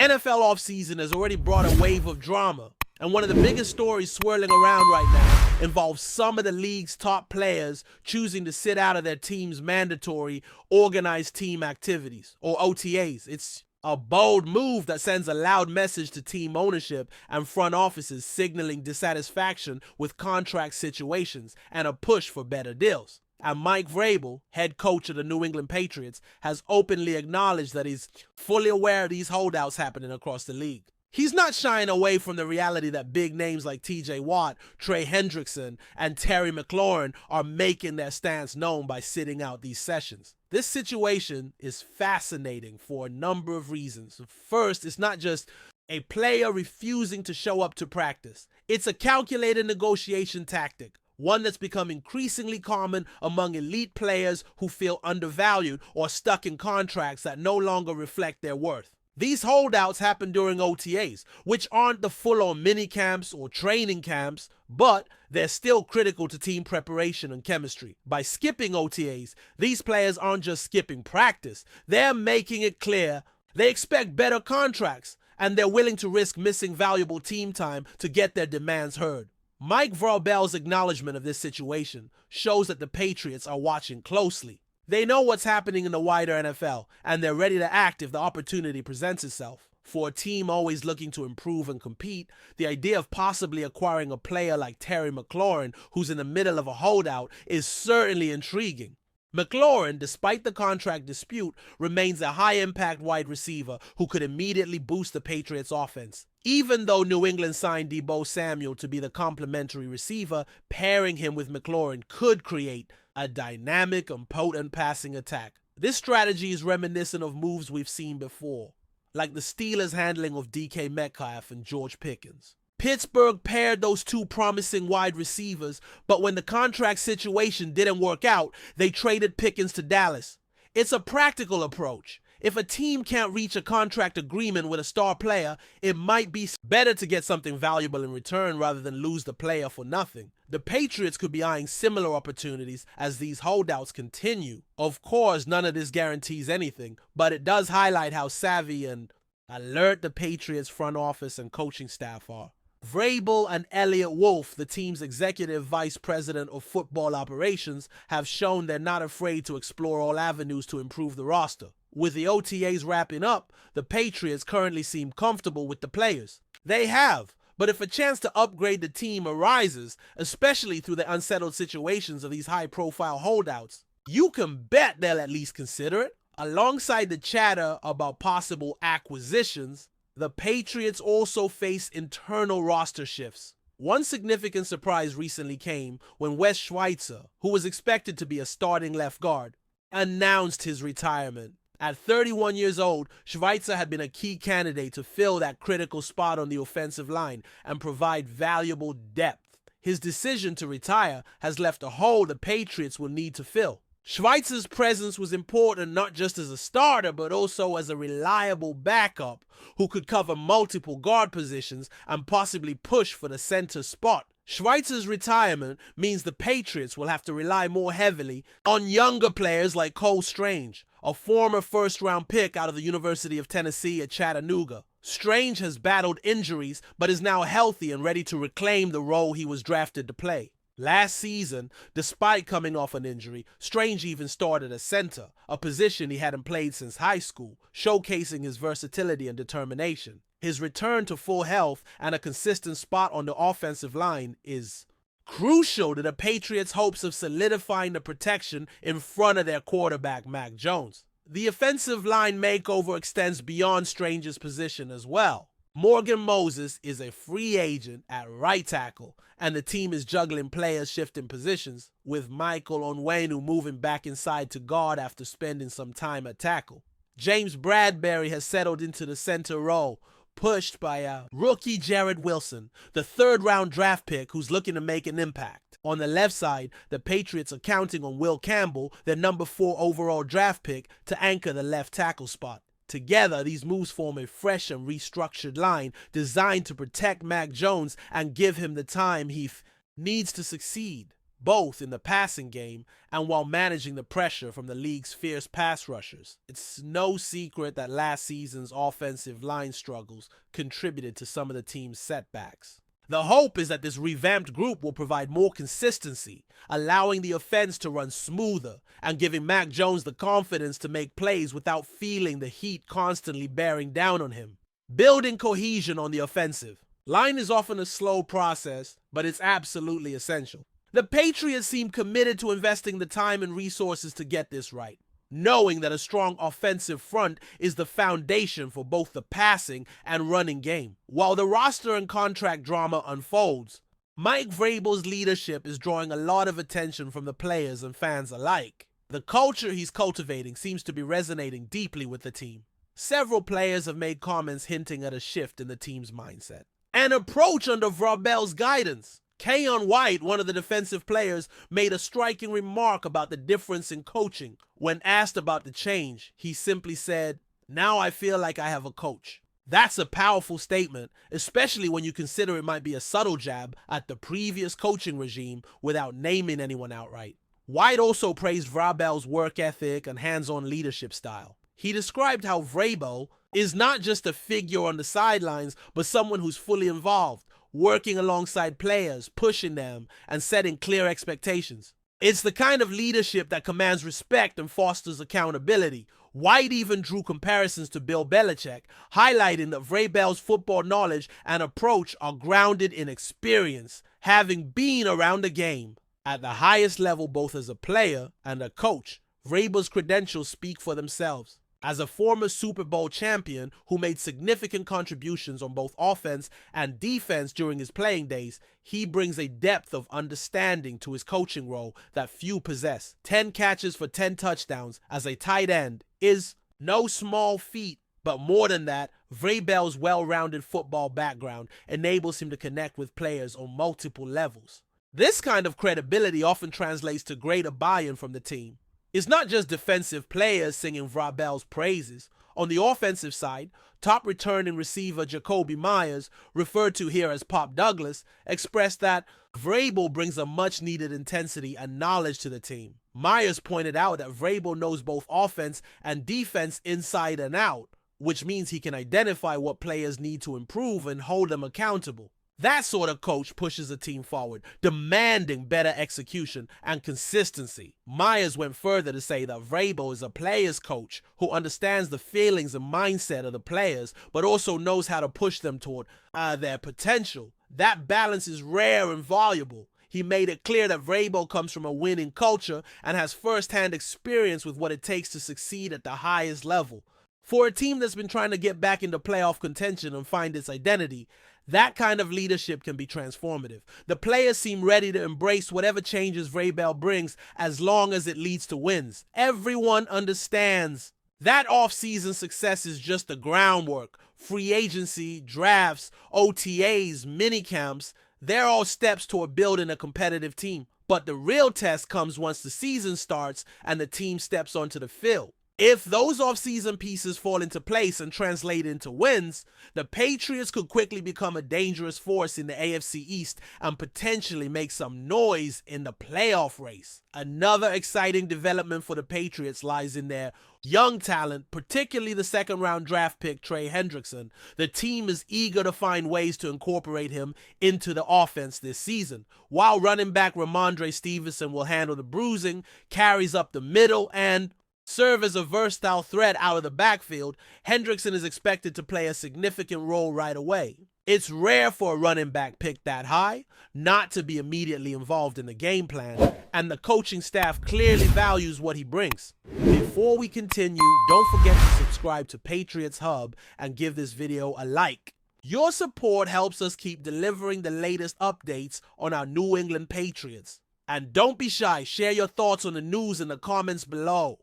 NFL offseason has already brought a wave of drama, and one of the biggest stories swirling around right now involves some of the league's top players choosing to sit out of their team's mandatory organized team activities, or OTAs. It's a bold move that sends a loud message to team ownership and front offices, signaling dissatisfaction with contract situations and a push for better deals. And Mike Vrabel, head coach of the New England Patriots, has openly acknowledged that he's fully aware of these holdouts happening across the league. He's not shying away from the reality that big names like TJ Watt, Trey Hendrickson, and Terry McLaurin are making their stance known by sitting out these sessions. This situation is fascinating for a number of reasons. First, it's not just a player refusing to show up to practice. It's a calculated negotiation tactic, one that's become increasingly common among elite players who feel undervalued or stuck in contracts that no longer reflect their worth. These holdouts happen during OTAs, which aren't the full-on mini-camps or training camps, but they're still critical to team preparation and chemistry. By skipping OTAs, these players aren't just skipping practice, they're making it clear they expect better contracts, and they're willing to risk missing valuable team time to get their demands heard. Mike Vrabel's acknowledgement of this situation shows that the Patriots are watching closely. They know what's happening in the wider NFL, and they're ready to act if the opportunity presents itself. For a team always looking to improve and compete, the idea of possibly acquiring a player like Terry McLaurin, who's in the middle of a holdout, is certainly intriguing. McLaurin, despite the contract dispute, remains a high-impact wide receiver who could immediately boost the Patriots' offense. Even though New England signed Deebo Samuel to be the complementary receiver, pairing him with McLaurin could create a dynamic and potent passing attack. This strategy is reminiscent of moves we've seen before, like the Steelers' handling of DK Metcalf and George Pickens. Pittsburgh paired those two promising wide receivers, but when the contract situation didn't work out, they traded Pickens to Dallas. It's a practical approach. If a team can't reach a contract agreement with a star player, it might be better to get something valuable in return rather than lose the player for nothing. The Patriots could be eyeing similar opportunities as these holdouts continue. Of course, none of this guarantees anything, but it does highlight how savvy and alert the Patriots front office and coaching staff are. Vrabel and Elliott Wolf, the team's executive vice president of football operations, have shown they're not afraid to explore all avenues to improve the roster. With the OTAs wrapping up, the Patriots currently seem comfortable with the players. They have, but if a chance to upgrade the team arises, especially through the unsettled situations of these high-profile holdouts, you can bet they'll at least consider it. Alongside the chatter about possible acquisitions, the Patriots also face internal roster shifts. One significant surprise recently came when Wes Schweitzer, who was expected to be a starting left guard, announced his retirement. At 31 years old, Schweitzer had been a key candidate to fill that critical spot on the offensive line and provide valuable depth. His decision to retire has left a hole the Patriots will need to fill. Schweitzer's presence was important not just as a starter, but also as a reliable backup who could cover multiple guard positions and possibly push for the center spot. Schweitzer's retirement means the Patriots will have to rely more heavily on younger players like Cole Strange, a former first-round pick out of the University of Tennessee at Chattanooga. Strange has battled injuries, but is now healthy and ready to reclaim the role he was drafted to play. Last season, despite coming off an injury, Strange even started as center, a position he hadn't played since high school, showcasing his versatility and determination. His return to full health and a consistent spot on the offensive line is crucial to the Patriots' hopes of solidifying the protection in front of their quarterback, Mac Jones. The offensive line makeover extends beyond Strange's position as well. Morgan Moses is a free agent at right tackle, and the team is juggling players shifting positions, with Michael Onwenu moving back inside to guard after spending some time at tackle. James Bradbury has settled into the center role, pushed by rookie Jarrett Wilson, the third-round draft pick who's looking to make an impact. On the left side, the Patriots are counting on Will Campbell, their number 4 overall draft pick, to anchor the left tackle spot. Together, these moves form a fresh and restructured line designed to protect Mac Jones and give him the time he needs to succeed. both in the passing game and while managing the pressure from the league's fierce pass rushers. It's no secret that last season's offensive line struggles contributed to some of the team's setbacks. The hope is that this revamped group will provide more consistency, allowing the offense to run smoother and giving Mac Jones the confidence to make plays without feeling the heat constantly bearing down on him. Building cohesion on the offensive. Line is often a slow process, but it's absolutely essential. The Patriots seem committed to investing the time and resources to get this right, knowing that a strong offensive front is the foundation for both the passing and running game. While the roster and contract drama unfolds, Mike Vrabel's leadership is drawing a lot of attention from the players and fans alike. The culture he's cultivating seems to be resonating deeply with the team. Several players have made comments hinting at a shift in the team's mindset. An approach under Vrabel's guidance. Keon White, one of the defensive players, made a striking remark about the difference in coaching. When asked about the change, he simply said, "Now I feel like I have a coach." That's a powerful statement, especially when you consider it might be a subtle jab at the previous coaching regime without naming anyone outright. White also praised Vrabel's work ethic and hands-on leadership style. He described how Vrabel is not just a figure on the sidelines, but someone who's fully involved, working alongside players, pushing them, and setting clear expectations. It's the kind of leadership that commands respect and fosters accountability. White even drew comparisons to Bill Belichick, highlighting that Vrabel's football knowledge and approach are grounded in experience, having been around the game. At the highest level, both as a player and a coach, Vrabel's credentials speak for themselves. As a former Super Bowl champion who made significant contributions on both offense and defense during his playing days, he brings a depth of understanding to his coaching role that few possess. 10 catches for 10 touchdowns as a tight end is no small feat, but more than that, Vrabel's well-rounded football background enables him to connect with players on multiple levels. This kind of credibility often translates to greater buy-in from the team. It's not just defensive players singing Vrabel's praises. On the offensive side, top returning receiver Jacoby Myers, referred to here as Pop Douglas, expressed that Vrabel brings a much-needed intensity and knowledge to the team. Myers pointed out that Vrabel knows both offense and defense inside and out, which means he can identify what players need to improve and hold them accountable. That sort of coach pushes a team forward, demanding better execution and consistency. Myers went further to say that Vrabel is a player's coach who understands the feelings and mindset of the players, but also knows how to push them toward their potential. That balance is rare and valuable. He made it clear that Vrabel comes from a winning culture and has first-hand experience with what it takes to succeed at the highest level. For a team that's been trying to get back into playoff contention and find its identity, that kind of leadership can be transformative. The players seem ready to embrace whatever changes Vrabel brings as long as it leads to wins. Everyone understands that off-season success is just the groundwork. Free agency, drafts, OTAs, minicamps, they're all steps toward building a competitive team. But the real test comes once the season starts and the team steps onto the field. If those off-season pieces fall into place and translate into wins, the Patriots could quickly become a dangerous force in the AFC East and potentially make some noise in the playoff race. Another exciting development for the Patriots lies in their young talent, particularly the second-round draft pick Trey Hendrickson. The team is eager to find ways to incorporate him into the offense this season. While running back Ramondre Stevenson will handle the bruising, carries up the middle, and serve as a versatile threat out of the backfield, Hendrickson is expected to play a significant role right away. It's rare for a running back picked that high not to be immediately involved in the game plan, and the coaching staff clearly values what he brings. Before we continue, don't forget to subscribe to Patriots Hub and give this video a like. Your support helps us keep delivering the latest updates on our New England Patriots. And don't be shy, share your thoughts on the news in the comments below.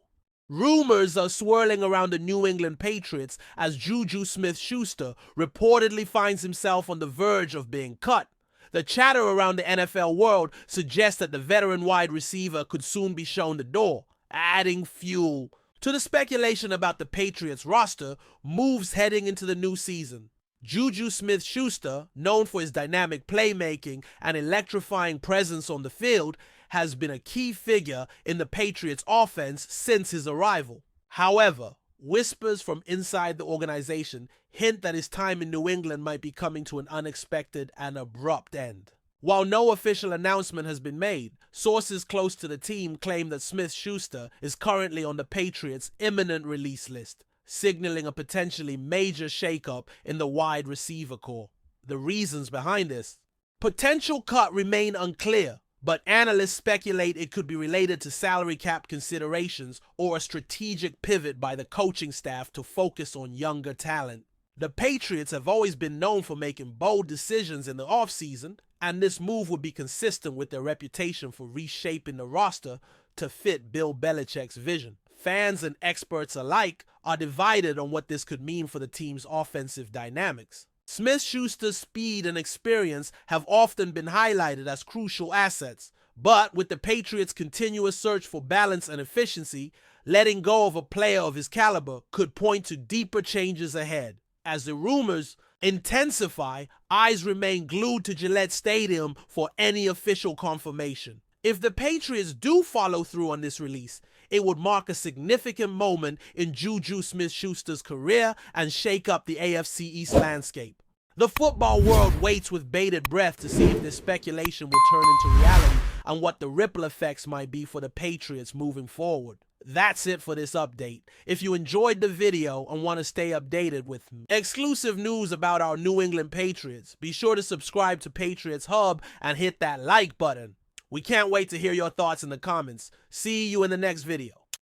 Rumors are swirling around the New England Patriots as JUJU SMITH-SCHUSTER reportedly finds himself on the verge of being cut. The chatter around the NFL world suggests that the veteran wide receiver could soon be shown the door, adding fuel to the speculation about the Patriots roster moves heading into the new season. JUJU SMITH-SCHUSTER, known for his dynamic playmaking and electrifying presence on the field, has been a key figure in the Patriots offense since his arrival. However, whispers from inside the organization hint that his time in New England might be coming to an unexpected and abrupt end. While no official announcement has been made, sources close to the team claim that Smith-Schuster is currently on the Patriots' imminent release list, signaling a potentially major shakeup in the wide receiver core. The reasons behind this potential cut remain unclear, but analysts speculate it could be related to salary cap considerations or a strategic pivot by the coaching staff to focus on younger talent. The Patriots have always been known for making bold decisions in the offseason, and this move would be consistent with their reputation for reshaping the roster to fit Bill Belichick's vision. Fans and experts alike are divided on what this could mean for the team's offensive dynamics. Smith-Schuster's speed and experience have often been highlighted as crucial assets, but with the Patriots' continuous search for balance and efficiency, letting go of a player of his caliber could point to deeper changes ahead. As the rumors intensify, eyes remain glued to Gillette Stadium for any official confirmation. If the Patriots do follow through on this release, it would mark a significant moment in JUJU SMITH-SCHUSTER's career and shake up the AFC East landscape. The football world waits with bated breath to see if this speculation will turn into reality and what the ripple effects might be for the Patriots moving forward. That's it for this update. If you enjoyed the video and want to stay updated with exclusive news about our New England Patriots, be sure to subscribe to Patriots Hub and hit that like button. We can't wait to hear your thoughts in the comments. See you in the next video.